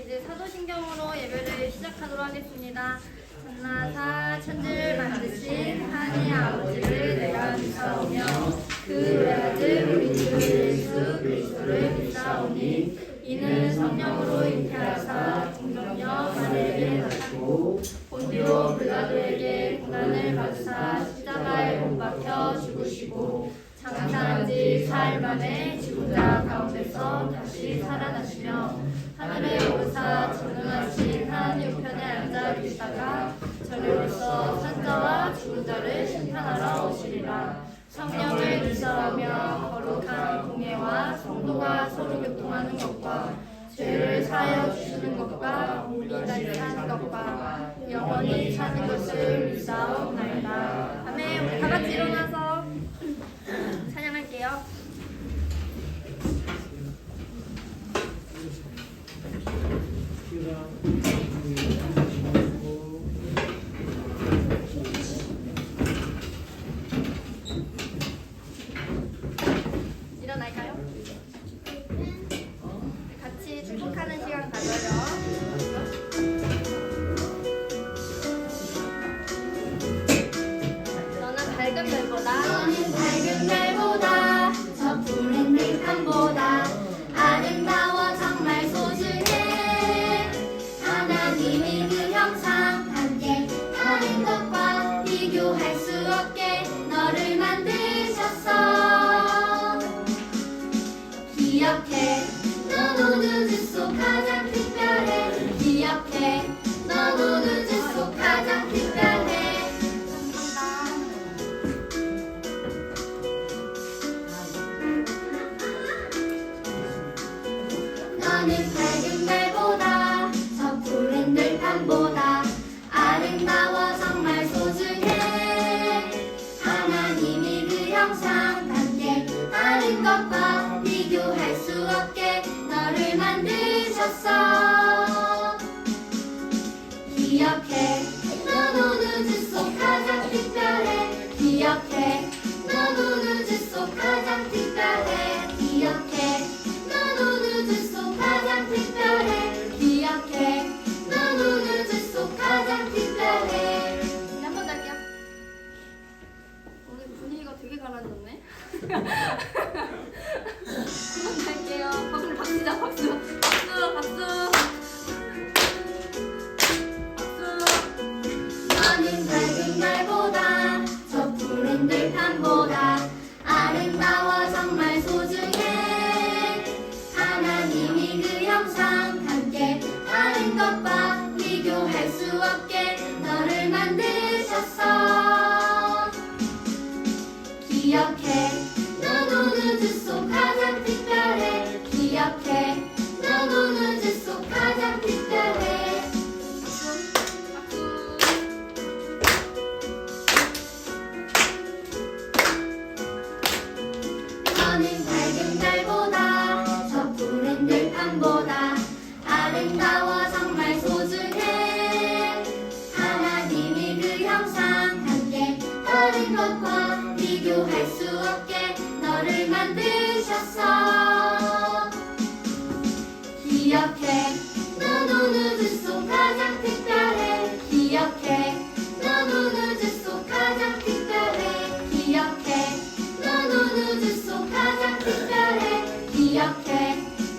이제 사도신경으로 예배를 시작하도록 하겠습니다. 천하사 천지를 만드신 하나님 아버지를 내가 믿사오며 그 외아들 우리 주 예수 그리스도를 믿사오니 이는 성령으로 잉태하사 동정녀 마리아에게 나타나고 본디오 빌라도에게 고난을 받으사 십자가에 못 박혀 죽으시고 장사한 지 사흘 만에 죽은 자 가운데서 다시 살아나시며 하늘에 오르사 전능하신 하나님 우편에 앉아 계시다가 저리로서 산자와 죽은 자를 심판하러 오시리라. 성령을 믿사오며 거룩한 공예와 성도가 서로 교통하는 것과 죄를 사하여 주시는 것과 몸이 사는 것과 영원히 사는 것을 믿사옵나이다. 아멘. 우리 다 같이 일어나서 찬양할게요. 일어날까요? 같이 축복하는 시간 가져요. 너는 밝은 별보다 저 푸른 들판보다 아름다워 정말 소중해. 하나님이 그 형상 함께 다른 것과 비교할 수 없게 너를 만드셨어. 기억해 넌 우주 속 가장 특별해. 기억해 넌 우주 속 가장 특별해. 너는 밝은 별보다 저 푸른 들판보다 아름다워 정말 소중해. 하나님이 그 형상 함께 다른 것과 비교할 수 없게 너를 만드셨어. 기억해 넌 우주 속 가장 특별해. 기억해 넌 우주 속 가장 특별해. 기억해 넌 우주 속 가장 특별해. 기억해 넌 우주 속 가장 특별해. 한 번 더 할게요. 오늘 분위기가 되게 가라앉았네. 한 번 할게요. 박수 박수자 박수. 박수 박수. 너는 밝은 별보다 저 푸른 들판보다 아름다워 정말 소중해. 하나님이 그 형상 함께 다른 것과 비교할 수 없게 너를 만드셨어. 기억해 넌 우주 속 가장 특별해. 기억해 넌 우주 속 가장 특별해. 너는 밝은 별보다 저 푸른 들판보다 아름다워 정말 소중해. 하나님이 그 형상 함께 다른 것과 비교할 수 없게 너를 만드셨어. 기억해 넌 우주 속 가장 특별해. 기억해 넌 우주 속 가장 특별해. 기억해 넌 우주 속 가장 특별해. 기억해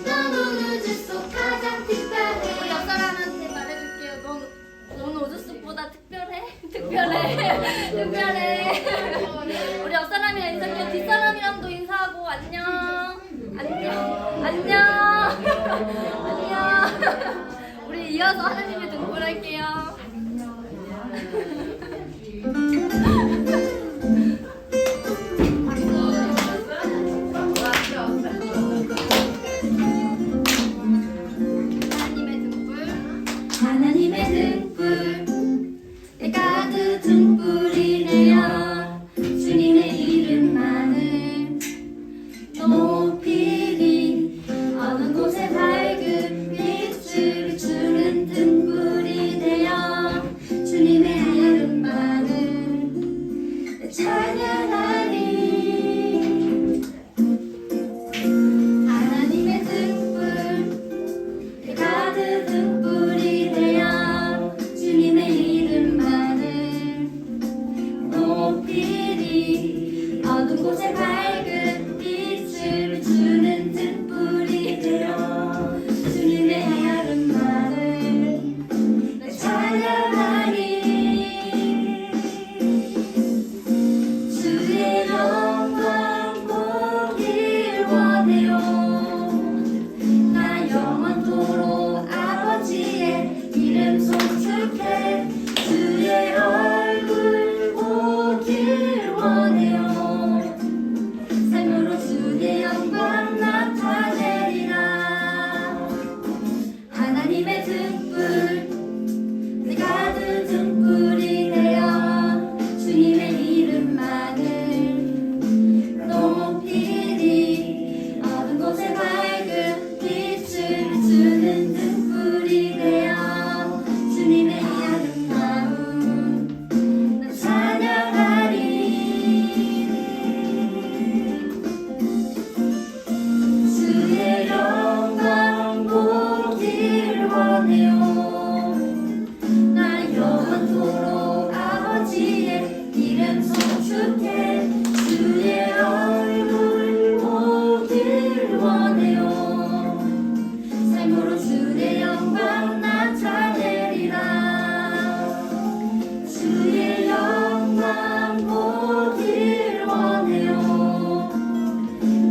넌 우주 속 가장 특별해. 우리 옆 사람한테 말해줄게요. 넌 우주 속보다 특별해? 특별해. 특별해. 우리 옆 사람이랑 인사해요. 뒷 사람이랑도 인사하고 안녕. 안녕. 안녕. 안녕. 우리 이어서 하나님의 등불 할게요. 하나님의 등불 내가 그 등불이래요. 주님의 이름만을 높이리. 어느 곳에 밝은 빛을 비추는 등불이 되어 원해요. 나 영원토록 아버지의 이름 송축해 주의 얼굴 보길 원해요. 삶으로 주의 영광 나타내리라. 하나님의 등불 내가 그 등불이 되어 주님의 이름만을 높이리. 어두운 곳에 밝은 빛을 주는 등불이 되어 주님의 아름다움 나 찬양하리. 주의 영광 보길 원해요. 나 영원토록 아버지의 이름 송축해 주의 얼굴 보길 원해요. 삶으로 주의 영광 나타내리라. 주의 영광 보길 원해요.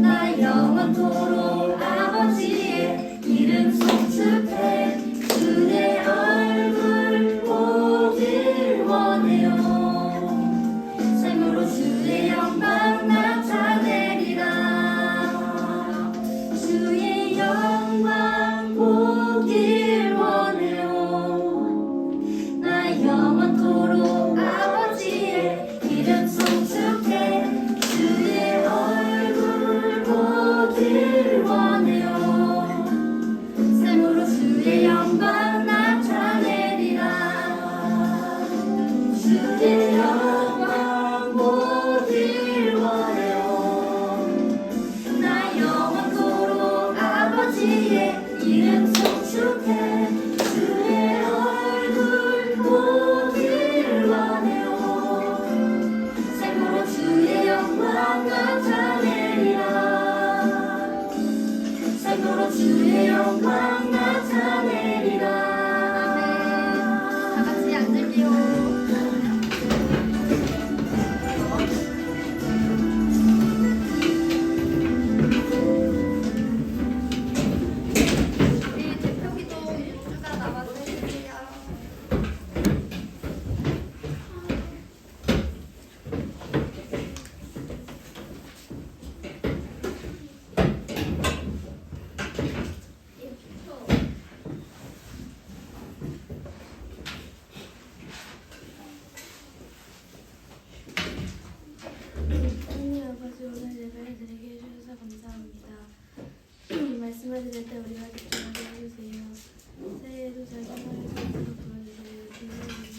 나 영원토록 아버지의 이름 송축해 주의 얼굴 보길 원해요. 삶으로 주의 영광 나타내리라. 주의 영광 보길 원해요. 나 영원토록 아버지의 이름 송축해 주의 얼굴 보길 원해요. 삶으로 주의 영광 나타내리라. 주의 영광 보길 원해요. 나 영원토록 아버지의 이름 송축해 주의 얼굴 보길 원해요. 삶으로 주의 영광 나타내리라. 삶으로 주의 영광 나타내리라. 아멘. 다 같이 앉을게요. 우리 대표기도 일주가 나와주세요. 하나님 아버지, 오늘 예배를 드리게 해주셔서 감사합니다. 말씀을 드릴 때 우리가 집중하게 해주세요. 새해에도 잘 살아갈 수 있도록 도와주세요.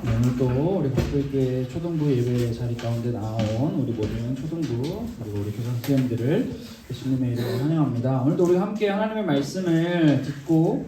오늘도 우리 각별교회 초등부 예배 자리 가운데 나온 우리 모든 초등부 그리고 우리 교사 선생님들을 예수님의 이름으로 환영합니다. 오늘도 우리 함께 하나님의 말씀을 듣고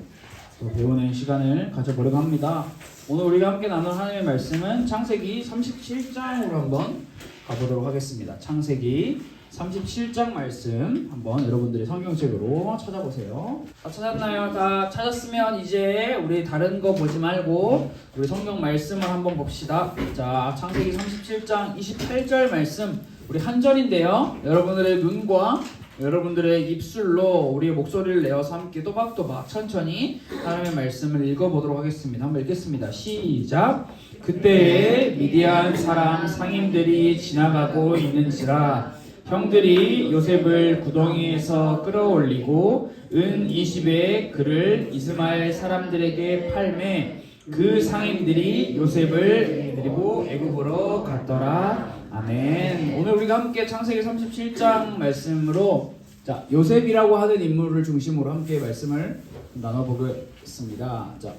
또 배우는 시간을 가져보려고 합니다. 오늘 우리가 함께 나눌 하나님의 말씀은 창세기 37장으로 한번 가보도록 하겠습니다. 창세기 37장 말씀 한번 여러분들이 성경책으로 찾아보세요. 다 찾았나요? 다 찾았으면 이제 우리 다른 거 보지 말고 우리 성경 말씀을 한번 봅시다. 자, 창세기 37장 28절 말씀 우리 한 절인데요. 여러분들의 눈과 여러분들의 입술로 우리의 목소리를 내어서 함께 또박또박 천천히 하나님의 말씀을 읽어보도록 하겠습니다. 한번 읽겠습니다. 시작. 그때에 미디안 사람 상인들이 지나가고 있는지라 형들이 요셉을 구덩이에서 끌어올리고 은 20에 그를 이스마엘 사람들에게 팔매 그 상인들이 요셉을 데리고 애굽으로 갔더라. 아멘. 오늘 우리가 함께 창세기 37장 말씀으로 자, 요셉이라고 하는 인물을 중심으로 함께 말씀을 나눠보겠습니다. 자,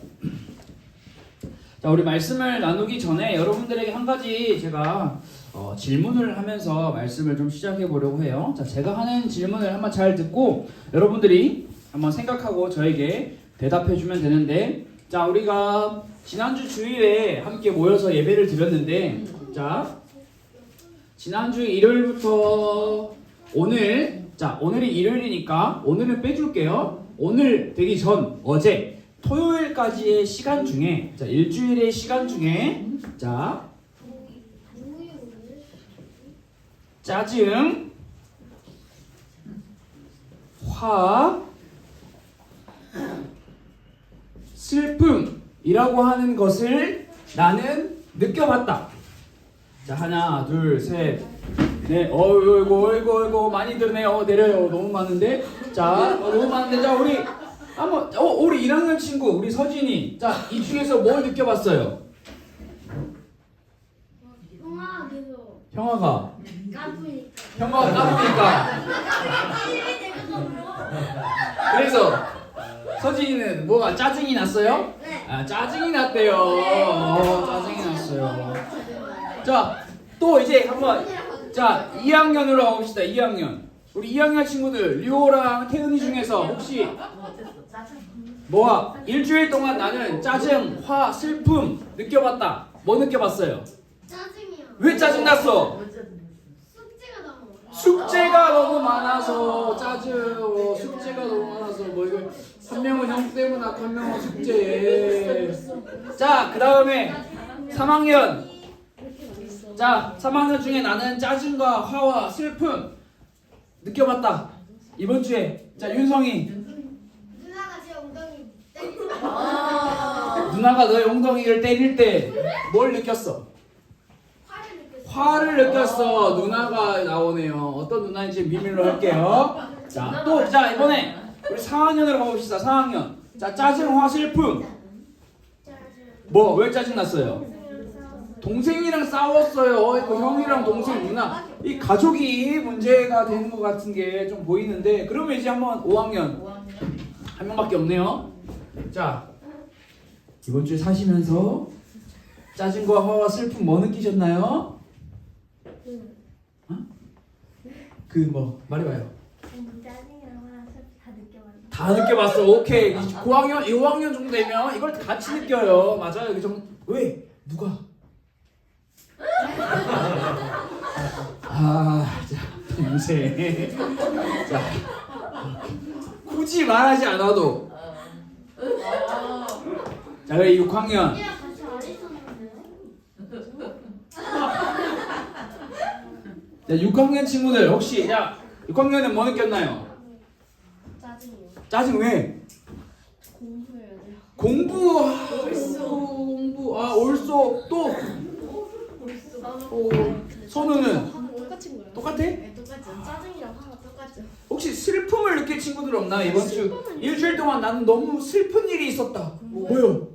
우리 말씀을 나누기 전에 여러분들에게 한 가지 제가 질문을 하면서 말씀을 좀 시작해 보려고 해요. 자, 제가 하는 질문을 한번 잘 듣고 여러분들이 한번 생각하고 저에게 대답해 주면 되는데, 자, 우리가 지난주 주일에 함께 모여서 예배를 드렸는데, 자, 지난주 일요일부터 오늘, 자, 오늘이 일요일이니까 오늘은 빼줄게요. 오늘 되기 전 어제 토요일까지의 시간 중에 자 일주일의 시간 중에 자 짜증, 화, 슬픔이라고 하는 것을 나는 느껴봤다. 자 하나 둘 셋 넷 어이구 많이 드네요. 내려요. 너무 많은데 자 너무 많은데 자 우리 한번 우리 1학년 친구 우리 서진이 자 이 중에서 뭘 느껴봤어요? 형아 계속 형아가 까부니까 까부니까 그래서 서진이는 뭐가 짜증이 났어요? 네. 아 짜증이 났대요. 짜증이 났어요. 자 또 이제 한번 자 2학년으로 가봅시다. 2학년 우리 2학년 친구들 리오랑 태은이 중에서 혹시 뭐야 일주일 동안 나는 짜증, 화, 슬픔 느껴봤다. 뭐 느껴봤어요? 짜증이야. 왜 짜증 났어? 숙제가 너무 많아. 숙제가 너무 많아서 짜증. 숙제가 너무 많아서 뭐 이거 한 명은 형 때문에 한 명은 숙제. 자, 그 다음에 3학년. 자, 3학년 중에 나는 짜증과 화와 슬픔 느껴봤다. 이번 주에 자 윤성이 누나가 제 엉덩이 때리고 누나가 너의 엉덩이를 때릴 때 뭘 느꼈어? 화를 느꼈어. 누나가 나오네요. 어떤 누나인지 비밀로 할게요. 자, 또 자 이번에 우리 4학년으로 가봅시다. 4학년. 자, 짜증, 화, 슬픔. 뭐 왜 짜증 났어요? 동생이랑 싸웠어요. 그 형이랑 동생, 누나. 이 가족이 문제가 되는 것 같은 게 좀 보이는데 그러면 이제 한번 5학년 한 명밖에 없네요. 자, 이번 주에 사시면서 짜증과 화와 슬픔 뭐 느끼셨나요? 그 뭐 말해봐요. 짜증이랑 화랑 슬픔 다 느껴봤는데 다 느껴봤어. 오케이. 9학년, 5학년 정도 되면 이걸 같이 느껴요. 맞아요. 왜? 누가? 자, 동생. 자, 굳이 말하지 않아도. 자, 그래 6학년. 같이 안 있었는데. 자, 6학년 친구들 혹시 자, 6학년은 뭐 느꼈나요? 짜증이요. 짜증 왜? 공부해야 돼요. 공부. 올소 또. 선우는 똑같은 거예요. 똑같아? 네, 똑같죠. 짜증이랑 화가 똑같죠. 혹시 슬픔을 느낄 친구들 없나? 이번 주 일주일 동안 나는 너무 슬픈 일이 있었다. 뭐요?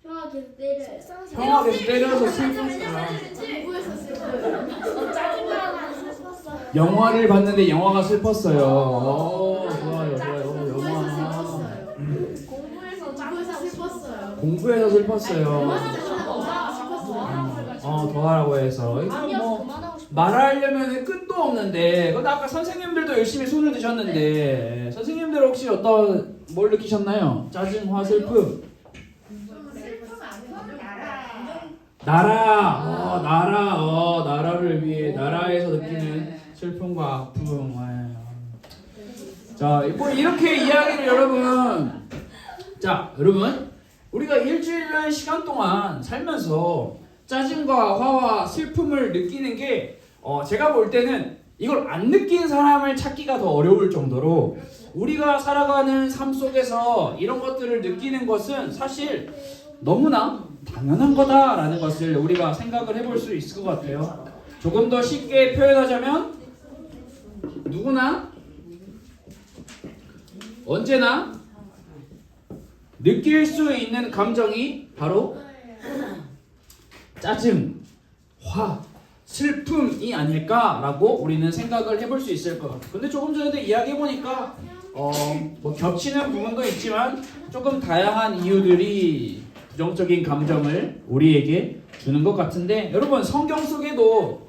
형아 계속 때려요. 형아 계속 때려서 슬펐어. 공부해서 슬퍼요. 짜증나고 슬펐어요. 영화를 봤는데 영화가 슬펐어요. 좋아요. 영화. 공부해서 짜증나고 슬펐어요. 공부해서 슬펐어요. 더 하라고 해서. 이거 뭐 말하려면 끝도 없는데. 근데 아까 선생님들도 열심히 손을 드셨는데 선생님들 혹시 어떤 뭘 느끼셨나요? 짜증, 화, 슬픔. 나라를 위해 나라에서 느끼는 슬픔과 아픔. 자, 뭐 이렇게 이야기를 여러분. 자, 여러분 우리가 일주일의 시간 동안 살면서 짜증과 화와 슬픔을 느끼는 게 제가 볼 때는 이걸 안 느낀 사람을 찾기가 더 어려울 정도로 우리가 살아가는 삶 속에서 이런 것들을 느끼는 것은 사실 너무나 당연한 거다라는 것을 우리가 생각을 해볼 수 있을 것 같아요. 조금 더 쉽게 표현하자면 누구나 언제나 느낄 수 있는 감정이 바로 짜증, 화, 슬픔이 아닐까라고 우리는 생각을 해볼 수 있을 것 같아요. 근데 조금 전에도 이야기해보니까 뭐 겹치는 부분도 있지만 조금 다양한 이유들이 부정적인 감정을 우리에게 주는 것 같은데 여러분 성경 속에도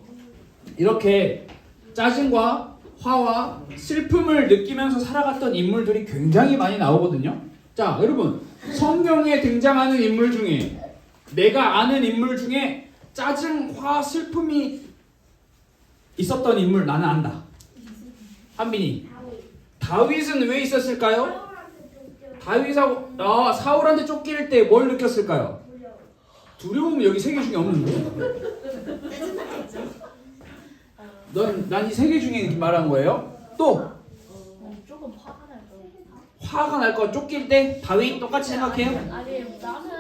이렇게 짜증과 화와 슬픔을 느끼면서 살아갔던 인물들이 굉장히 많이 나오거든요. 자, 여러분 성경에 등장하는 인물 중에 내가 아는 인물 중에 짜증, 화, 슬픔이 있었던 인물 나는 안다. 한빈이. 다윗은 왜 있었을까요? 다윗하고 사울한테 쫓길 때 뭘 느꼈을까요? 두려움. 여기 세 개 중에 없는데? 난 이 세 개 중에 말한 거예요? 또 조금 화가 날 거. 화가 날 거 쫓길 때 다윗 똑같이 생각해요? 아니 나는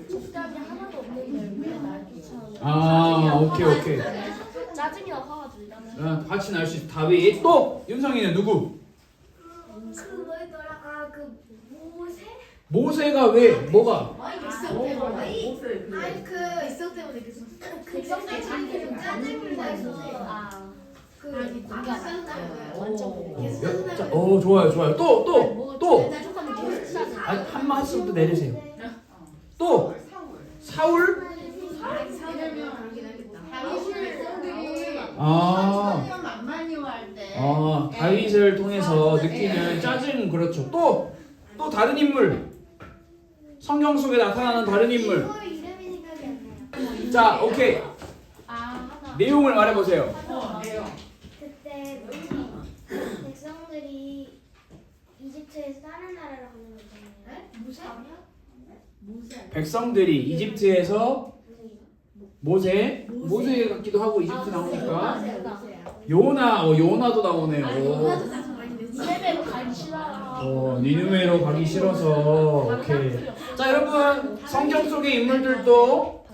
적당히 하나도 없는데 왜 날 쫓아오는 거야? 아, 오케이. 짜증이나 화가 들잖아. 같이 날 수 있어. 다윗. 또 윤성이는 누구? 그 뭐였더라? 그 모세? 모세가 왜? 뭐가? 아니 그 백성 때문에 백성 때문에 짜증이 나서 그 완전. 좋아요. 또. 아니 한 말씀부터 내리세요. 또 사울. 다윗을 통해서 느끼는 짜증. 그렇죠. 또 다른 인물. 성경 속에 나타나는 다른 인물. 이름이 생각이 안 나요. 자, 오케이. 내용을 말해보세요. 그때 백성들이 이집트에서 다른 나라로 가는 거잖아요. 백성들이 이집트에서 모세 같기도 하고 이집트 나오니까 요나도 나오네요. 세배로 가기 싫어. 니누웨로 가기 싫어서. 오케이. 자, 여러분 성경 속의 인물들도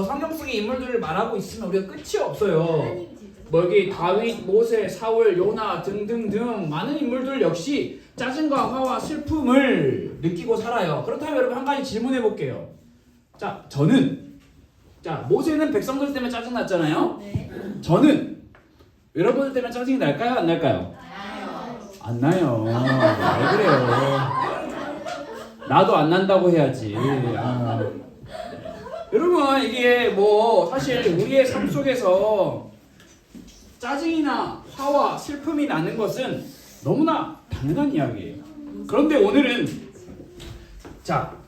성경 속의 인물들을 말하고 있으면 우리가 끝이 없어요. 여기 다윗, 모세, 사울, 요나 등등등 많은 인물들 역시 짜증과 화와 슬픔을 느끼고 살아요. 그렇다면 여러분 한 가지 질문해 볼게요. 모세는 백성들 때문에 짜증 났잖아요. 저는 여러분들 때문에 짜증이 날까요? 안 날까요? 안 나요. 왜 그래요? 나도 안 난다고 해야지. 여러분 이게 사실 우리의 삶 속에서 짜증이나 화와 슬픔이 나는 것은 너무나 당연한 이야기예요. 그런데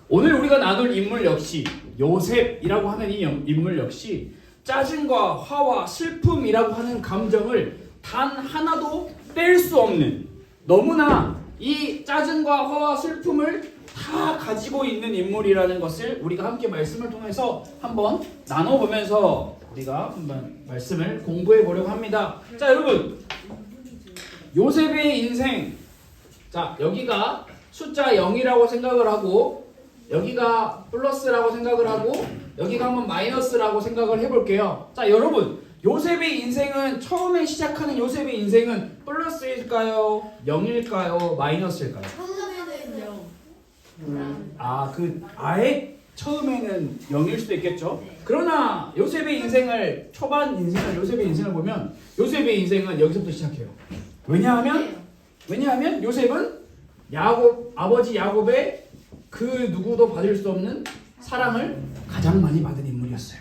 오늘 우리가 나눌 인물 역시 요셉이라고 하는 이 인물 역시 짜증과 화와 슬픔이라고 하는 감정을 단 하나도 뺄 수 없는, 너무나 이 짜증과 화와 슬픔을 다 가지고 있는 인물이라는 것을 우리가 함께 말씀을 통해서 한번 나눠보면서 우리가 한번 말씀을 공부해 보려고 합니다. 자, 여러분 요셉의 인생, 여기가 숫자 0이라고 생각을 하고 여기가 플러스라고 생각을 하고 여기가 한번 마이너스라고 생각을 해볼게요. 자, 여러분 요셉의 인생은 처음에 시작하는 요셉의 인생은 플러스일까요? 0일까요? 마이너스일까요? 아예 처음에는 0일 수도 있겠죠. 그러나 요셉의 인생을 요셉의 인생을 보면 요셉의 인생은 여기서부터 시작해요. 왜냐하면 요셉은 아버지 야곱의 그 누구도 받을 수 없는 사랑을 가장 많이 받은 인물이었어요.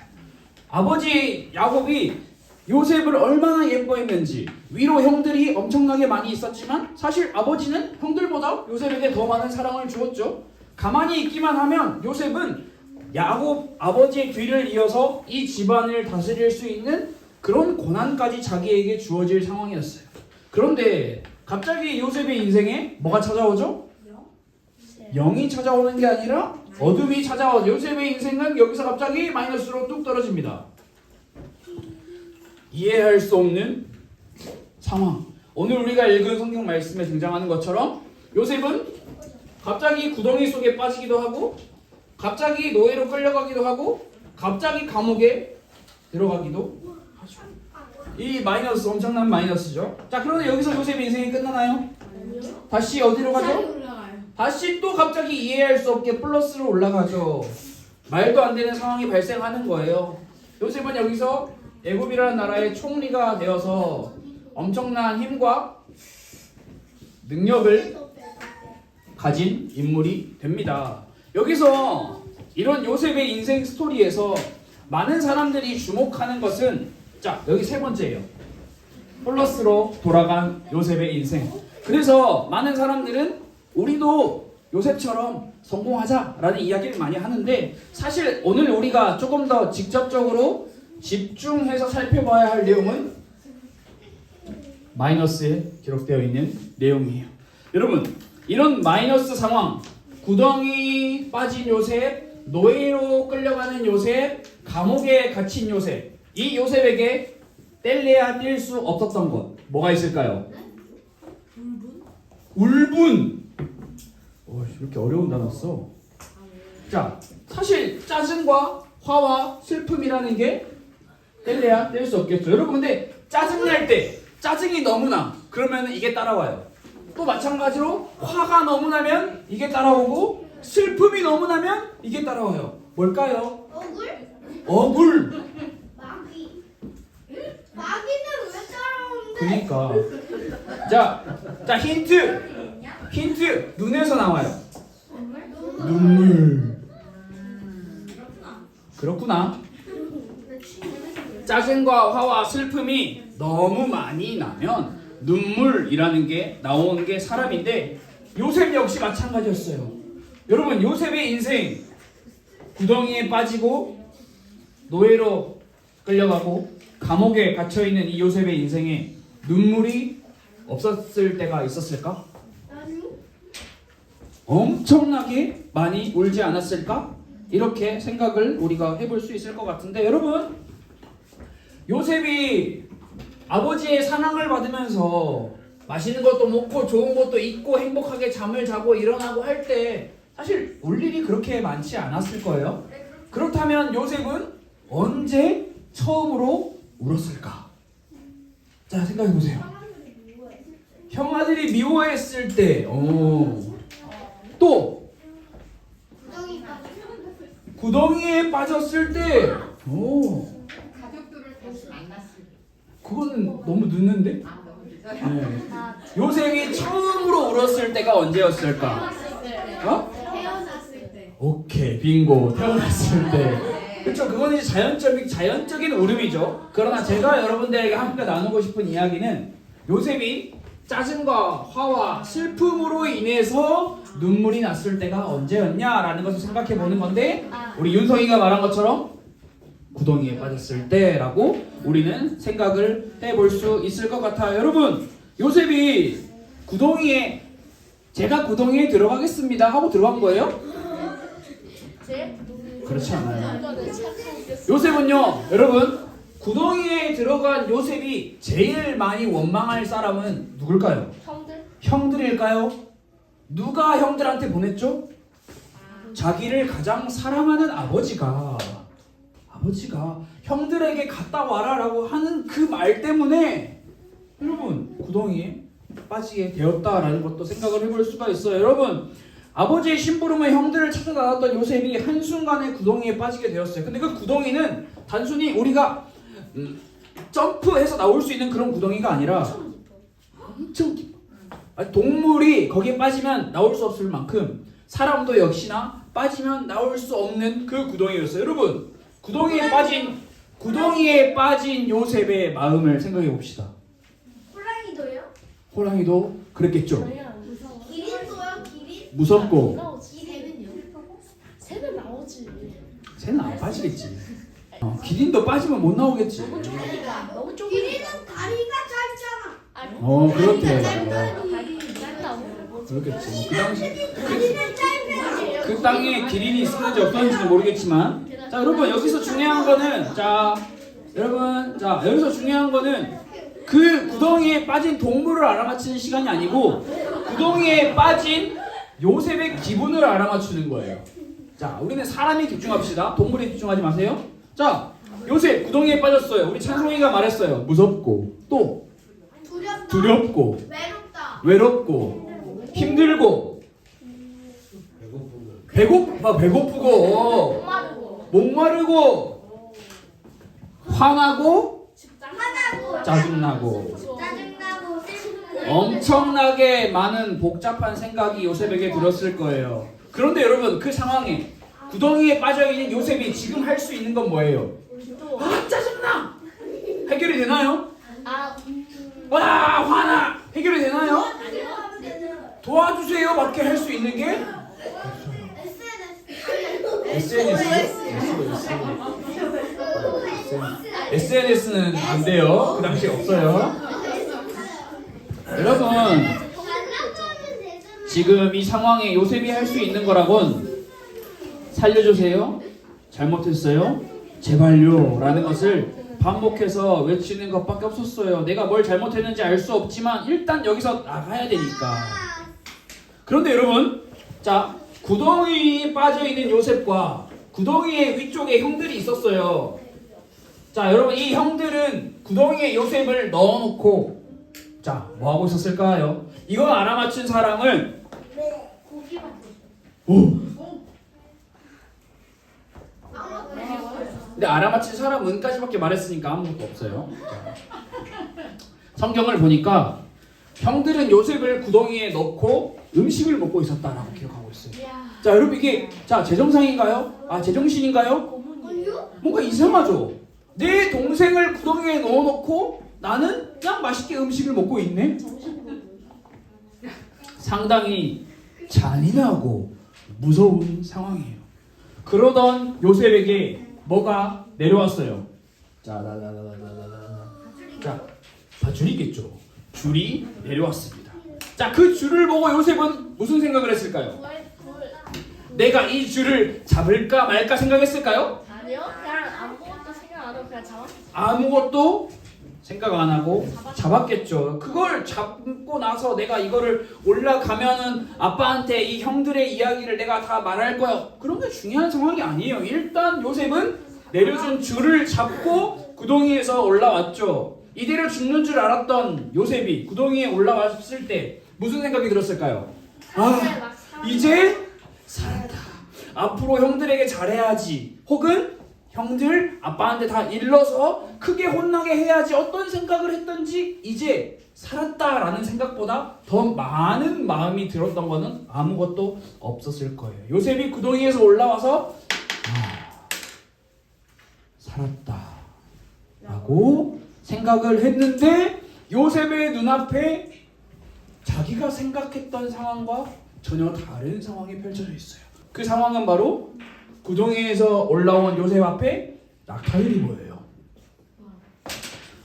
아버지 야곱이 요셉을 얼마나 예뻐했는지, 위로 형들이 엄청나게 많이 있었지만 사실 아버지는 형들보다 요셉에게 더 많은 사랑을 주었죠. 가만히 있기만 하면 요셉은 야곱 아버지의 뒤를 이어서 이 집안을 다스릴 수 있는 그런 권한까지 자기에게 주어질 상황이었어요. 그런데 갑자기 요셉의 인생에 뭐가 찾아오죠? 0이 찾아오는 게 아니라 어둠이 찾아오죠. 요셉의 인생은 여기서 갑자기 마이너스로 뚝 떨어집니다. 이해할 수 없는 상황. 오늘 우리가 읽은 성경 말씀에 등장하는 것처럼 요셉은 갑자기 구덩이 속에 빠지기도 하고, 갑자기 노예로 끌려가기도 하고, 갑자기 감옥에 들어가기도 하죠. 이 마이너스, 엄청난 마이너스죠. 자, 그런데 여기서 요셉의 인생이 끝나나요? 다시 어디로 가죠? 다시 또 갑자기 이해할 수 없게 플러스로 올라가죠. 말도 안 되는 상황이 발생하는 거예요. 요셉은 여기서 애굽이라는 나라의 총리가 되어서 엄청난 힘과 능력을 가진 인물이 됩니다. 여기서 이런 요셉의 인생 스토리에서 많은 사람들이 주목하는 것은, 여기 세 번째예요. 플러스로 돌아간 요셉의 인생. 그래서 많은 사람들은 우리도 요셉처럼 성공하자라는 이야기를 많이 하는데, 사실 오늘 우리가 조금 더 직접적으로 집중해서 살펴봐야 할 내용은 마이너스에 기록되어 있는 내용이에요. 여러분, 이런 마이너스 상황, 구덩이 빠진 요셉, 노예로 끌려가는 요셉, 감옥에 갇힌 요셉. 이 요셉에게 뗄래야 뗄 수 없었던 것 뭐가 있을까요? 울분. 이렇게 어려운 단어 써. 자, 사실 짜증과 화와 슬픔이라는 게 뗄래야 뗄 수 없겠죠. 여러분 근데 짜증날 때 짜증이 너무 나 그러면 이게 따라와요. 또 마찬가지로 화가 너무 나면 이게 따라오고 슬픔이 너무 나면 이게 따라와요. 뭘까요? 억울. 마귀는 왜 따라오는데? 그러니까. 자 힌트 눈에서 나와요. 눈물. 그렇구나. 짜증과 화와 슬픔이 너무 많이 나면 눈물이라는 게 나오는 게 사람인데 요셉 역시 마찬가지였어요. 여러분 요셉의 인생 구덩이에 빠지고 노예로 끌려가고 감옥에 갇혀있는 이 요셉의 인생에 눈물이 없었을 때가 있었을까? 엄청나게 많이 울지 않았을까? 이렇게 생각을 우리가 해볼 수 있을 것 같은데 여러분 요셉이 아버지의 사랑을 받으면서 맛있는 것도 먹고 좋은 것도 입고 행복하게 잠을 자고 일어나고 할 때 사실 울 일이 그렇게 많지 않았을 거예요. 그렇다면 요셉은 언제 처음으로 울었을까? 자 생각해보세요. 형아들이 미워했을 때 또 구덩이에 빠졌을 때 가족들을 다시 만났을 때. 그거는 너무 늦는데? 네. 요셉이 처음으로 울었을 때가 언제였을까? 태어났을 때. 오케이 빙고 태어났을 때. 그렇죠. 그거는 이제 자연적인 울음이죠. 그러나 제가 여러분들에게 함께 나누고 싶은 이야기는 요셉이 짜증과 화와 슬픔으로 인해서 눈물이 났을 때가 언제였냐라는 것을 생각해 보는 건데 우리 윤성이가 말한 것처럼 구덩이에 빠졌을 때라고 우리는 생각을 해볼 수 있을 것 같아요. 여러분 요셉이 제가 구덩이에 들어가겠습니다 하고 들어간 거예요? 그렇지 않아요. 요셉은요 여러분 구덩이에 들어간 요셉이 제일 많이 원망할 사람은 누굴까요? 형들일까요? 누가 형들한테 보냈죠? 자기를 가장 사랑하는 아버지가 형들에게 갔다 와라라고 하는 그 말 때문에 여러분 구덩이에 빠지게 되었다라는 것도 생각을 해볼 수가 있어요. 여러분 아버지의 심부름을 형들을 찾아 나갔던 요셉이 한순간에 구덩이에 빠지게 되었어요. 근데 그 구덩이는 단순히 우리가 점프해서 나올 수 있는 그런 구덩이가 아니라 엄청 깊어. 동물이 거기에 빠지면 나올 수 없을 만큼 사람도 역시나 빠지면 나올 수 없는 그 구덩이였어요. 여러분 구덩이에 빠진 요셉의 마음을 생각해 봅시다. 호랑이도요? 호랑이도 그랬겠죠. 기린도요? 기린? 무섭고 새는요? 새는 나오지. 새는 안 빠지겠지. 기린도 빠지면 못 나오겠지. 너무 좁으니까. 기린은 다리가 짧잖아. 그렇대. 다리 짧다고. 그렇겠지. 그 당시 다리는 짧아요. 그 땅에 기린이 있었는지 없었는지는 모르겠지만 자 여러분 여기서 중요한 거는 여기서 중요한 거는 그 구덩이에 빠진 동물을 알아맞히는 시간이 아니고 구덩이에 빠진 요셉의 기분을 알아맞추는 거예요. 자 우리는 사람에 집중합시다. 동물에 집중하지 마세요. 자 요셉 구덩이에 빠졌어요. 우리 찬송이가 말했어요. 무섭고 또 두렵고 외롭고 힘들고 배고프고 목마르고 화나고 짜증나고 엄청나게 많은 복잡한 생각이 요셉에게 들었을 거예요. 그런데 여러분 그 상황에 구덩이에 빠져있는 요셉이 지금 할 수 있는 건 뭐예요? 짜증나! 해결이 되나요? 와 화나! 해결이 되나요? 도와주세요 밖에 할 수 있는 게 SNS는 안 돼요. 그 당시에 없어요. 여러분 지금 이 상황에 요셉이 할 수 있는 거라곤 살려주세요, 잘못했어요, 제발요 라는 것을 반복해서 외치는 것밖에 없었어요. 내가 뭘 잘못했는지 알 수 없지만 일단 여기서 나가야 되니까. 그런데 여러분, 자, 구덩이에 빠져있는 요셉과 구덩이의 위쪽에 형들이 있었어요. 자, 여러분, 이 형들은 구덩이에 요셉을 넣어놓고 자, 뭐 하고 있었을까요? 이거 알아맞힌 사람은 고기 만들어. 오. 근데 알아맞힌 사람은까지밖에 말했으니까 아무것도 없어요. 자, 성경을 보니까 형들은 요셉을 구덩이에 넣고 음식을 먹고 있었다라고 기록하고 있어요. 자, 여러분, 이게 자 제정상인가요? 아, 제정신인가요? 아니요? 뭔가 이상하죠? 내 동생을 구덩이에 넣어놓고 나는 그냥 맛있게 음식을 먹고 있네? 상당히 잔인하고 무서운 상황이에요. 그러던 요셉에게 뭐가 내려왔어요? 자, 밧줄이겠죠. 줄이 내려왔습니다. 자, 그 줄을 보고 요셉은 무슨 생각을 했을까요? 내가 이 줄을 잡을까 말까 생각했을까요? 아니요, 그냥 아무것도 생각 안 하고 그냥 잡았어요. 아무것도 생각 안 하고 잡았겠죠. 그걸 잡고 나서 내가 이거를 올라가면은 아빠한테 이 형들의 이야기를 내가 다 말할 거야. 그런 게 중요한 상황이 아니에요. 일단 요셉은 내려준 줄을 잡고 구덩이에서 올라왔죠. 이대로 죽는 줄 알았던 요셉이 구덩이에 올라왔을 때 무슨 생각이 들었을까요? 아, 이제 살았다. 앞으로 형들에게 잘해야지. 혹은 형들 아빠한테 다 일러서 크게 혼나게 해야지. 어떤 생각을 했던지 이제 살았다라는 생각보다 더 많은 마음이 들었던 거는 아무것도 없었을 거예요. 요셉이 구덩이에서 올라와서 살았다 라고 생각을 했는데 요셉의 눈앞에 자기가 생각했던 상황과 전혀 다른 상황이 펼쳐져 있어요. 그 상황은 바로 구덩이에서 올라온 요셉 앞에 낙타들이 보여요.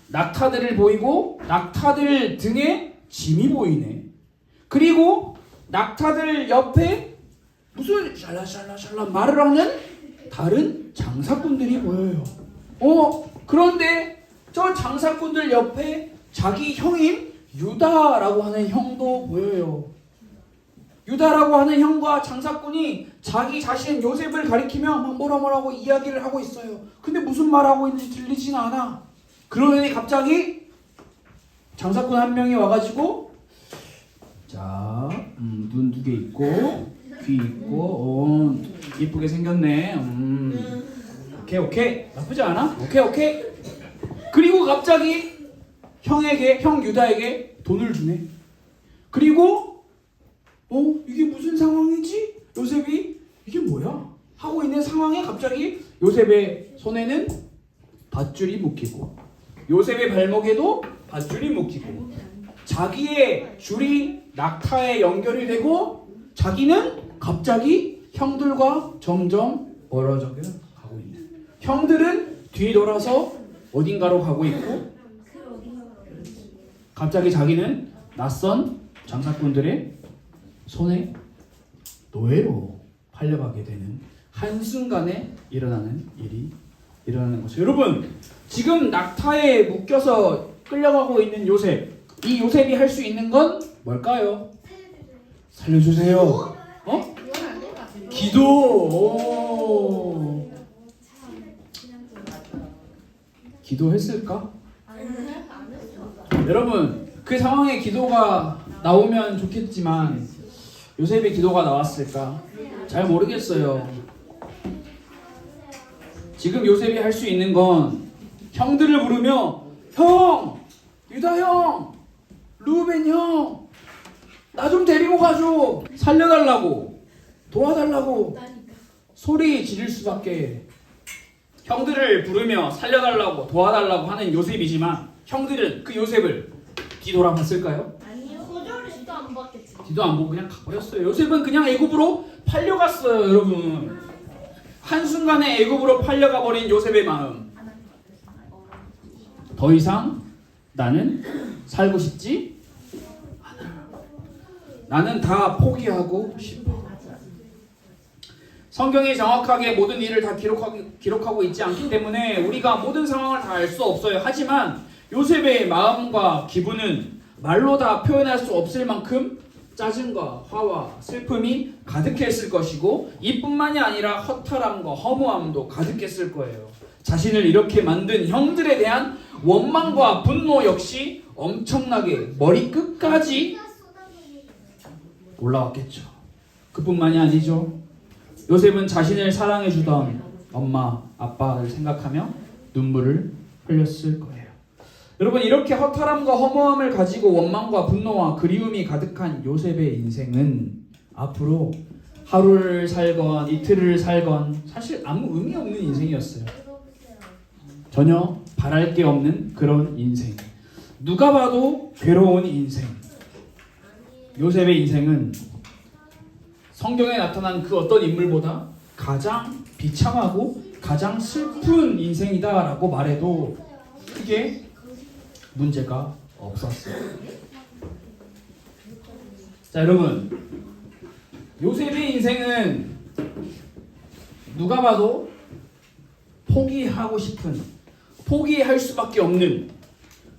낙타들을 보이고 낙타들 등에 짐이 보이네. 그리고 낙타들 옆에 무슨 샬라샬라샬라 말을 하는 다른 장사꾼들이 보여요. 그런데 저 장사꾼들 옆에 자기 형인 유다라고 하는 형도 보여요. 유다라고 하는 형과 장사꾼이 자기 자신 요셉을 가리키며 막 뭐라고 이야기를 하고 있어요. 근데 무슨 말하고 있는지 들리진 않아. 그러더니 갑자기 장사꾼 한 명이 와가지고 자, 눈 2개 있고 귀 있고 이쁘게 생겼네. 오케이 나쁘지 않아? 오케이. 그리고 갑자기 형 유다에게 돈을 주네. 그리고 이게 무슨 상황이지? 요셉이 이게 뭐야? 하고 있는 상황에 갑자기 요셉의 손에는 밧줄이 묶이고 요셉의 발목에도 밧줄이 묶이고 자기의 줄이 낙타에 연결이 되고 자기는 갑자기 형들과 점점 멀어져 가고 있는. 형들은 뒤돌아서 어딘가로 가고 있고 갑자기 자기는 낯선 장사꾼들의 손에 노예로 팔려가게 되는 한순간에 일어나는 일이 일어나는 거죠. 여러분, 지금 낙타에 묶여서 끌려가고 있는 요셉, 이 요셉이 할 수 있는 건 뭘까요? 살려주세요. 기도. 기도했을까? 여러분, 그 상황에 기도가 나오면 좋겠지만 요셉의 기도가 나왔을까? 잘 모르겠어요. 지금 요셉이 할 수 있는 건 형들을 부르며 형! 유다 형! 루벤 형! 나 좀 데리고 가줘! 살려달라고! 도와달라고! 소리 지를 수밖에. 형들을 부르며 살려달라고 도와달라고 하는 요셉이지만 형들은 그 요셉을 뒤돌아봤을까요? 아니요, 소절을 안 받겠지. 뒤도 안 보고 그냥 가버렸어요. 요셉은 그냥 애굽으로 팔려갔어요. 여러분, 한순간에 애굽으로 팔려가 버린 요셉의 마음. 더 이상 나는 살고 싶지 않아. 나는 다 포기하고 싶어. 성경이 정확하게 모든 일을 다 기록하고 있지 않기 때문에 우리가 모든 상황을 다 알 수 없어요. 하지만 요셉의 마음과 기분은 말로 다 표현할 수 없을 만큼 짜증과 화와 슬픔이 가득했을 것이고, 이뿐만이 아니라 허탈함과 허무함도 가득했을 거예요. 자신을 이렇게 만든 형들에 대한 원망과 분노 역시 엄청나게 머리끝까지 올라왔겠죠. 그뿐만이 아니죠. 요셉은 자신을 사랑해주던 엄마, 아빠를 생각하며 눈물을 흘렸을 거예요. 여러분, 이렇게 허탈함과 허무함을 가지고 원망과 분노와 그리움이 가득한 요셉의 인생은 앞으로 하루를 살건 이틀을 살건 사실 아무 의미 없는 인생이었어요. 전혀 바랄 게 없는 그런 인생. 누가 봐도 괴로운 인생. 요셉의 인생은 성경에 나타난 그 어떤 인물보다 가장 비참하고 가장 슬픈 인생이다라고 말해도 크게 문제가 없었어요. 자, 여러분, 요셉의 인생은 누가 봐도 포기하고 싶은, 포기할 수밖에 없는,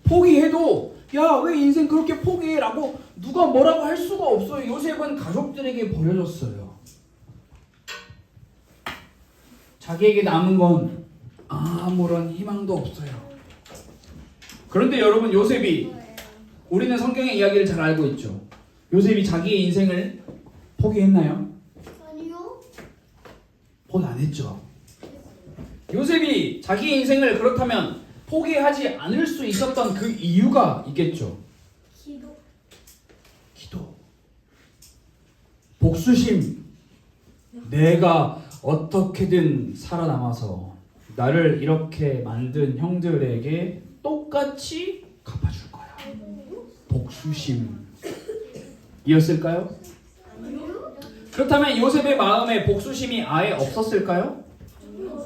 포기해도 야, 왜 인생 그렇게 포기해? 라고 누가 뭐라고 할 수가 없어요. 요셉은 가족들에게 버려졌어요. 자기에게 남은 건 아무런 희망도 없어요. 그런데 여러분, 요셉이, 우리는 성경의 이야기를 잘 알고 있죠. 요셉이 자기의 인생을 포기했나요? 아니요. 포기 안 했죠. 요셉이 자기의 인생을 그렇다면 포기하지 않을 수 있었던 그 이유가 있겠죠. 기도. 복수심. 내가 어떻게든 살아남아서 나를 이렇게 만든 형들에게 똑같이 갚아줄 거야. 복수심. 이었을까요? 그렇다면 요셉의 마음에 복수심이 아예 없었을까요?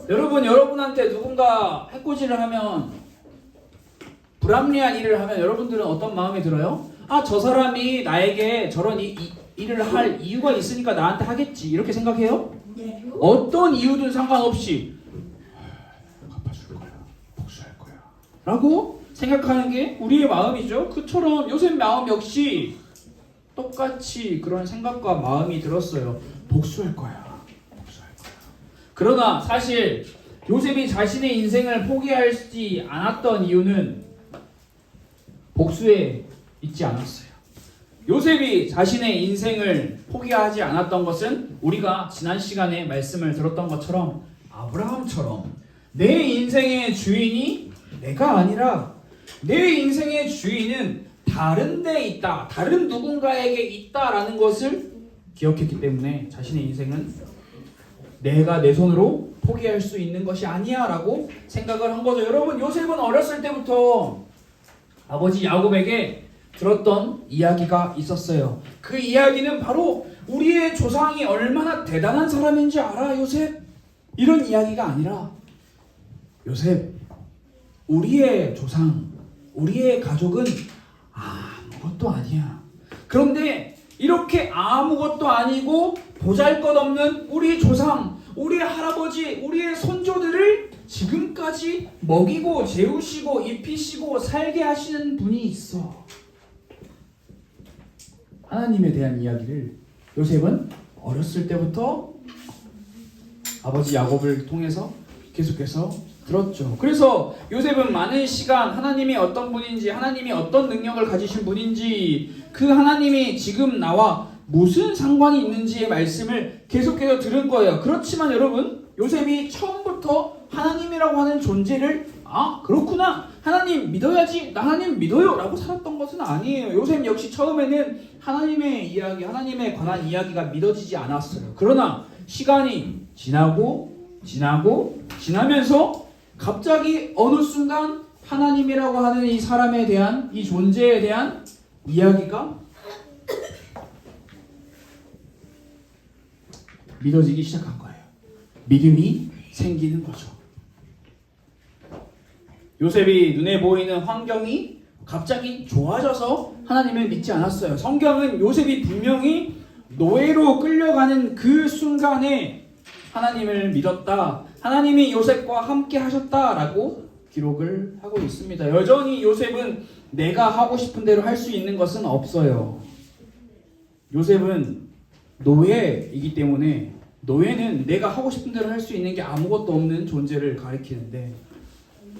여러분, 여러분한테 누군가 해코지를 하면, 불합리한 일을 하면 여러분들은 어떤 마음이 들어요? 아, 저 사람이 나에게 저런 일을 할 이유가 있으니까 나한테 하겠지, 이렇게 생각해요? 네. 어떤 이유든 상관없이 갚아줄 거야, 복수할 거야 라고 생각하는 게 우리의 마음이죠. 그처럼 요셉 마음 역시 똑같이 그런 생각과 마음이 들었어요. 복수할 거야. 그러나 사실 요셉이 자신의 인생을 포기하지 않았던 이유는 복수에 있지 않았어요. 요셉이 자신의 인생을 포기하지 않았던 것은 우리가 지난 시간에 말씀을 들었던 것처럼 아브라함처럼 내 인생의 주인이 내가 아니라 내 인생의 주인은 다른 데 있다, 다른 누군가에게 있다라는 것을 기억했기 때문에 자신의 인생은 내가 내 손으로 포기할 수 있는 것이 아니야 라고 생각을 한 거죠. 여러분, 요셉은 어렸을 때부터 아버지 야곱에게 들었던 이야기가 있었어요. 그 이야기는 바로 우리의 조상이 얼마나 대단한 사람인지 알아, 요셉? 이런 이야기가 아니라, 요셉, 우리의 조상, 우리의 가족은 아무것도 아니야. 그런데 이렇게 아무것도 아니고 보잘것없는 우리 조상, 우리 할아버지, 우리의 손조들을 지금까지 먹이고 재우시고 입히시고 살게 하시는 분이 있어. 하나님에 대한 이야기를 요셉은 어렸을 때부터 아버지 야곱을 통해서 계속해서 들었죠. 그래서 요셉은 많은 시간 하나님이 어떤 분인지, 하나님이 어떤 능력을 가지신 분인지, 그 하나님이 지금 나와 무슨 상관이 있는지의 말씀을 계속해서 들은 거예요. 그렇지만 여러분, 요셉이 처음부터 하나님이라고 하는 존재를 그렇구나, 하나님 믿어야지, 나 하나님 믿어요 라고 살았던 것은 아니에요. 요셉 역시 처음에는 하나님의 이야기, 하나님에 관한 이야기가 믿어지지 않았어요. 그러나 시간이 지나면서 갑자기 어느 순간 하나님이라고 하는 이 사람에 대한, 이 존재에 대한 이야기가 믿어지기 시작한 거예요. 믿음이 생기는 거죠. 요셉이 눈에 보이는 환경이 갑자기 좋아져서 하나님을 믿지 않았어요. 성경은 요셉이 분명히 노예로 끌려가는 그 순간에 하나님을 믿었다. 하나님이 요셉과 함께 하셨다라고 기록을 하고 있습니다. 여전히 요셉은 내가 하고 싶은 대로 할 수 있는 것은 없어요. 요셉은 노예이기 때문에 노예는 내가 하고 싶은 대로 할 수 있는 게 아무것도 없는 존재를 가리키는데,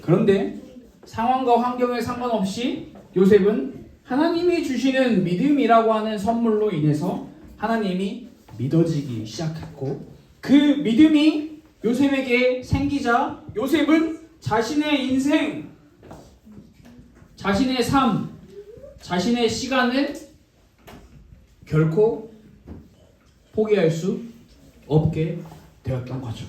그런데 상황과 환경에 상관없이 요셉은 하나님이 주시는 믿음이라고 하는 선물로 인해서 하나님이 믿어지기 시작했고, 그 믿음이 요셉에게 생기자 요셉은 자신의 인생, 자신의 삶, 자신의 시간을 결코 포기할 수 없게 되었던 거죠.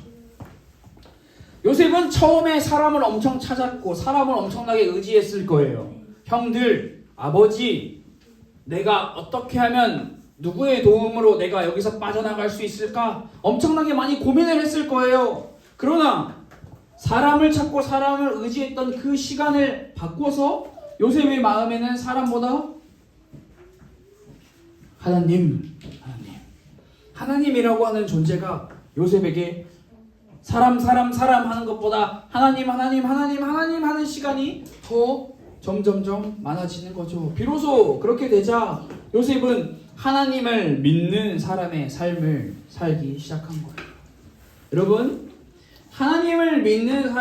요셉은 처음에 사람을 엄청 찾았고 사람을 엄청나게 의지했을 거예요. 형들, 아버지, 내가 어떻게 하면 누구의 도움으로 내가 여기서 빠져나갈 수 있을까? 엄청나게 많이 고민을 했을 거예요. 그러나 사람을 찾고 사람을 의지했던 그 시간을 바꿔서 요셉의 마음에는 사람보다 하나님이라고 하는 존재가 요셉에게 사람 하는 것보다 하나님 하는 시간이 더 점점점 많아지는 거죠. 비로소 그렇게 되자 요셉은 하나님을 믿는 사람의 삶을 살기 시작한 거예요. 여러분, 하나님을 믿는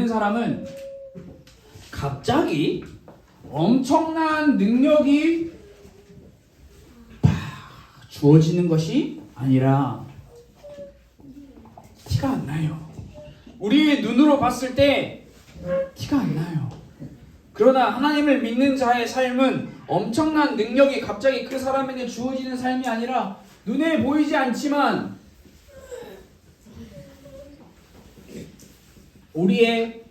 사람은 갑자기 엄청난 능력이 주어지는 것이 아니라 티가 안 나요. 우리의 눈으로 봤을 때 티가 안 나요. 그러나 하나님을 믿는 자의 삶은 엄청난 능력이 갑자기 그 사람에게 주어지는 삶이 아니라 눈에 보이지 않지만 우리의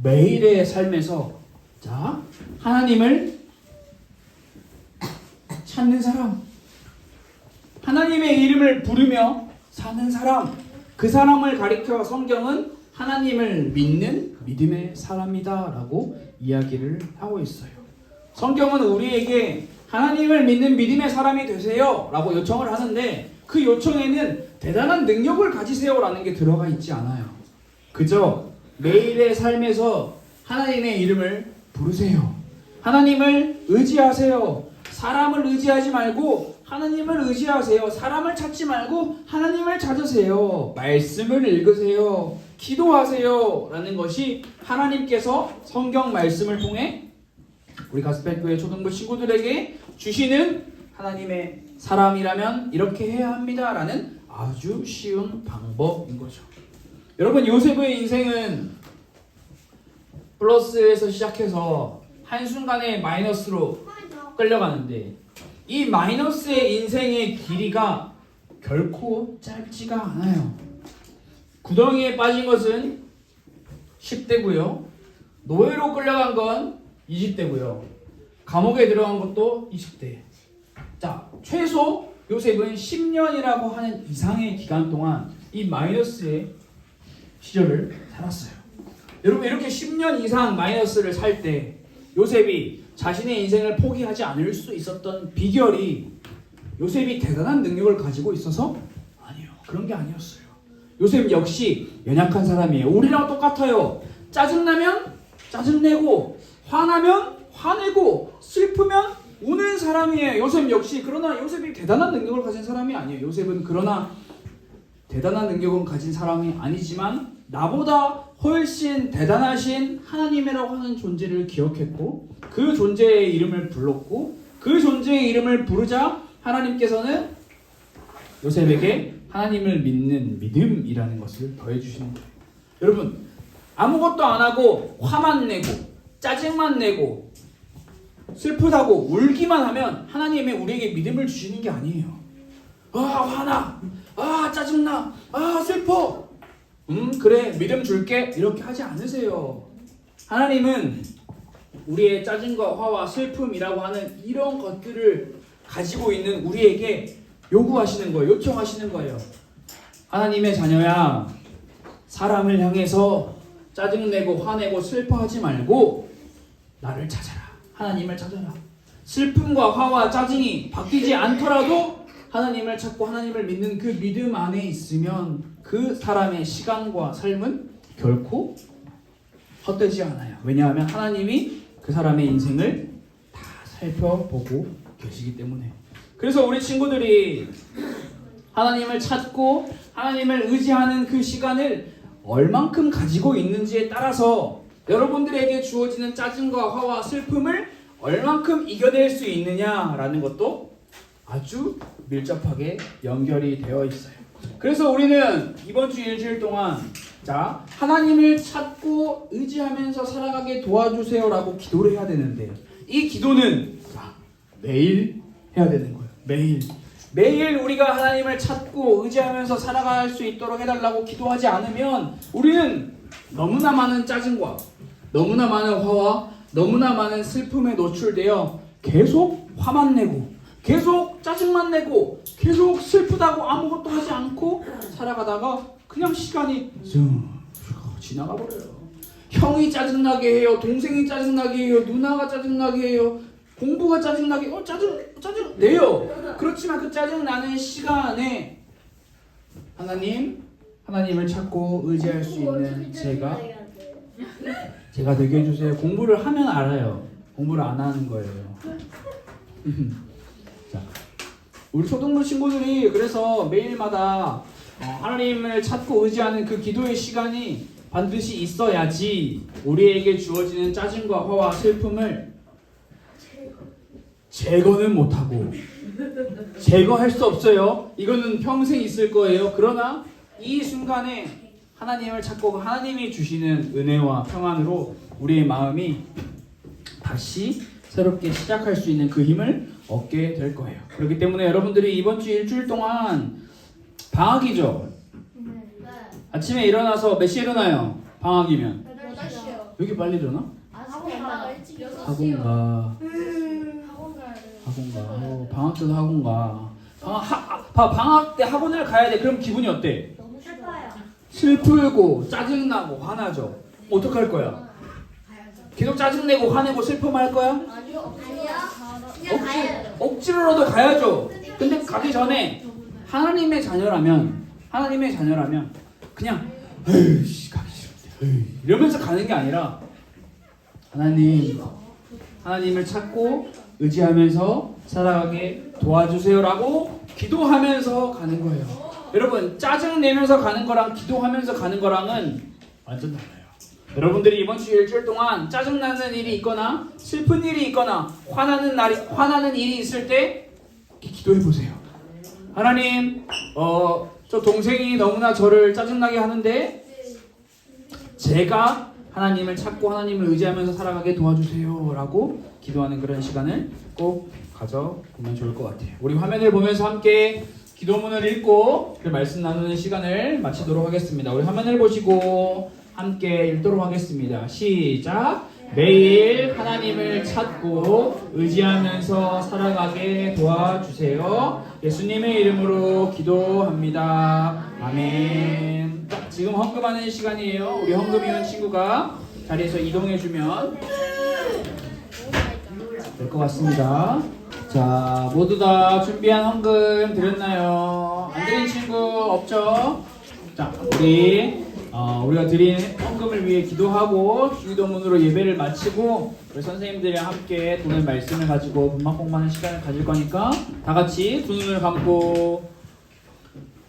매일의 삶에서 하나님을 찾는 사람, 하나님의 이름을 부르며 사는 사람, 그 사람을 가리켜 성경은 하나님을 믿는 믿음의 사람이다 라고 이야기를 하고 있어요. 성경은 우리에게 하나님을 믿는 믿음의 사람이 되세요 라고 요청을 하는데, 그 요청에는 대단한 능력을 가지세요 라는 게 들어가 있지 않아요. 그저 매일의 삶에서 하나님의 이름을 부르세요. 하나님을 의지하세요. 사람을 의지하지 말고 하나님을 의지하세요. 사람을 찾지 말고 하나님을 찾으세요. 말씀을 읽으세요. 기도하세요 라는 것이 하나님께서 성경 말씀을 통해 우리 가스펠교회 초등부 친구들에게 주시는 하나님의 사람이라면 이렇게 해야 합니다 라는 아주 쉬운 방법인 거죠. 여러분, 요셉의 인생은 플러스에서 시작해서 한순간에 마이너스로 끌려가는데, 이 마이너스의 인생의 길이가 결코 짧지가 않아요. 구덩이에 빠진 것은 10대고요. 노예로 끌려간 건 20대고요. 감옥에 들어간 것도 20대. 자, 최소 요셉은 10년이라고 하는 이상의 기간 동안 이 마이너스의 시절을 살았어요. 여러분, 이렇게 10년 이상 마이너스를 살 때 요셉이 자신의 인생을 포기하지 않을 수 있었던 비결이 요셉이 대단한 능력을 가지고 있어서? 아니요, 그런 게 아니었어요. 요셉 역시 연약한 사람이에요. 우리랑 똑같아요. 짜증나면 짜증내고, 화나면 화내고, 슬프면 우는 사람이에요. 요셉 역시. 그러나 요셉이 대단한 능력을 가진 사람이 아니에요. 요셉은 그러나 대단한 능력은 가진 사람이 아니지만 나보다 훨씬 대단하신 하나님이라고 하는 존재를 기억했고, 그 존재의 이름을 불렀고, 그 존재의 이름을 부르자 하나님께서는 요셉에게 하나님을 믿는 믿음이라는 것을 더해주시는 거예요. 여러분, 아무것도 안 하고 화만 내고 짜증만 내고 슬프다고 울기만 하면 하나님이 우리에게 믿음을 주시는 게 아니에요. 화나, 짜증나, 슬퍼, 그래 믿음 줄게, 이렇게 하지 않으세요. 하나님은 우리의 짜증과 화와 슬픔이라고 하는 이런 것들을 가지고 있는 우리에게 요구하시는 거예요. 요청하시는 거예요. 하나님의 자녀야, 사람을 향해서 짜증내고 화내고 슬퍼하지 말고 나를 찾아라. 하나님을 찾아라. 슬픔과 화와 짜증이 바뀌지 않더라도 하나님을 찾고 하나님을 믿는 그 믿음 안에 있으면 그 사람의 시간과 삶은 결코 헛되지 않아요. 왜냐하면 하나님이 그 사람의 인생을 다 살펴보고 계시기 때문에. 그래서 우리 친구들이 하나님을 찾고 하나님을 의지하는 그 시간을 얼만큼 가지고 있는지에 따라서 여러분들에게 주어지는 짜증과 화와 슬픔을 얼만큼 이겨낼 수 있느냐라는 것도 아주 밀접하게 연결이 되어 있어요. 그래서 우리는 이번 주 일주일 동안 자, 하나님을 찾고 의지하면서 살아가게 도와주세요라고 기도를 해야 되는데 이 기도는 매일 해야 되는 거예요. 매일 우리가 하나님을 찾고 의지하면서 살아갈 수 있도록 해달라고 기도하지 않으면 우리는 너무나 많은 짜증과 너무나 많은 화와 너무나 많은 슬픔에 노출되어 계속 화만 내고 계속 짜증만 내고 계속 슬프다고 아무것도 하지 않고 살아가다가 그냥 시간이 지나가 버려요. 형이 짜증나게 해요. 동생이 짜증나게 해요. 누나가 짜증나게 해요. 공부가 짜증나게 짜증 내요. 그렇지만 그 짜증나는 시간에 하나님을 찾고 의지할 수 있는 제가 되게 해주세요. 공부를 하면 알아요. 공부를 안 하는 거예요. 자, 우리 초등부 친구들이 그래서 매일마다 하나님을 찾고 의지하는 그 기도의 시간이 반드시 있어야지 우리에게 주어지는 짜증과 화와 슬픔을 제거는 못하고 제거할 수 없어요. 이거는 평생 있을 거예요. 그러나 이 순간에 하나님을 찾고 하나님이 주시는 은혜와 평안으로 우리의 마음이 다시 새롭게 시작할 수 있는 그 힘을 얻게 될 거예요. 그렇기 때문에 여러분들이 이번 주 일주일 동안 방학이죠? 아침에 일어나서 몇 시에 일어나요? 방학이면? 8시요. 왜 이렇게 빨리 일어나? 학원가. 방학 때도 학원가. 방학 때 학원을 가야 돼. 그럼 기분이 어때? 너무 슬퍼요. 슬프고 짜증나고 화나죠. 어떡할 거야? 계속 짜증내고 화내고 슬픔할 거야? 아니요. 그냥 가야죠. 억지로라도 가야죠. 근데 가기 전에 하나님의 자녀라면 그냥 에이씨 가기 싫은데 이러면서 가는 게 아니라 하나님을 찾고 의지하면서 살아가게 도와주세요라고 기도하면서 가는 거예요. 여러분 짜증 내면서 가는 거랑 기도하면서 가는 거랑은 완전 달라요. 여러분들이 이번 주 일주일 동안 짜증나는 일이 있거나 슬픈 일이 있거나 화나는 일이 있을 때 기도해 보세요. 하나님, 저 동생이 너무나 저를 짜증나게 하는데 제가 하나님을 찾고 하나님을 의지하면서 살아가게 도와주세요라고 기도하는 그런 시간을 꼭 가져보면 좋을 것 같아요. 우리 화면을 보면서 함께 기도문을 읽고 그 말씀 나누는 시간을 마치도록 하겠습니다. 우리 화면을 보시고 함께 읽도록 하겠습니다. 시작! 매일 하나님을 찾고 의지하면서 살아가게 도와주세요. 예수님의 이름으로 기도합니다. 아멘. 자, 지금 헌금하는 시간이에요. 우리 헌금위원 친구가 자리에서 이동해주면 될 것 같습니다. 자, 모두 다 준비한 헌금 드렸나요? 안 드린 친구 없죠? 자, 우리가 드린 헌금을 위해 기도하고 주기도문으로 예배를 마치고 우리 선생님들이랑 함께 돈의 말씀을 가지고 분만공부하는 시간을 가질 거니까 다 같이 두 눈을 감고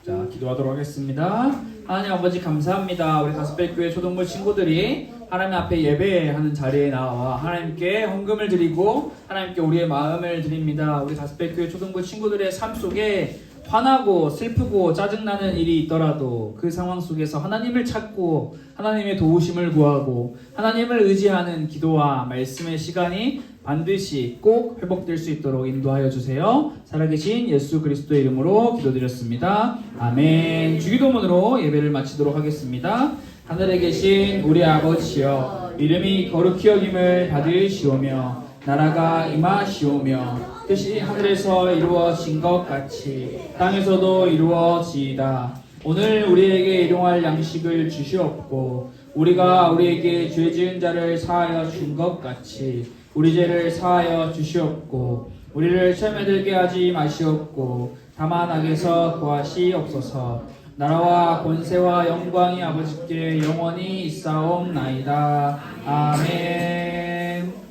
자 기도하도록 하겠습니다. 하나님 아버지 감사합니다. 우리 다섯배교회 초등부 친구들이 하나님 앞에 예배하는 자리에 나와 하나님께 헌금을 드리고 하나님께 우리의 마음을 드립니다. 우리 다섯배교회 초등부 친구들의 삶 속에 화나고 슬프고 짜증나는 일이 있더라도 그 상황 속에서 하나님을 찾고 하나님의 도우심을 구하고 하나님을 의지하는 기도와 말씀의 시간이 반드시 꼭 회복될 수 있도록 인도하여 주세요. 살아계신 예수 그리스도의 이름으로 기도드렸습니다. 아멘. 주기도문으로 예배를 마치도록 하겠습니다. 하늘에 계신 우리 아버지여, 이름이 거룩히 여김을 받으시오며 나라가 임하시오며 뜻이 하늘에서 이루어진 것 같이 땅에서도 이루어지이다. 오늘 우리에게 일용할 양식을 주시옵고 우리가 우리에게 죄 지은 자를 사하여 준 것 같이 우리 죄를 사하여 주시옵고 우리를 시험에 들게 하지 마시옵고 다만 악에서 구하시옵소서. 나라와 권세와 영광이 아버지께 영원히 있사옵나이다. 아멘.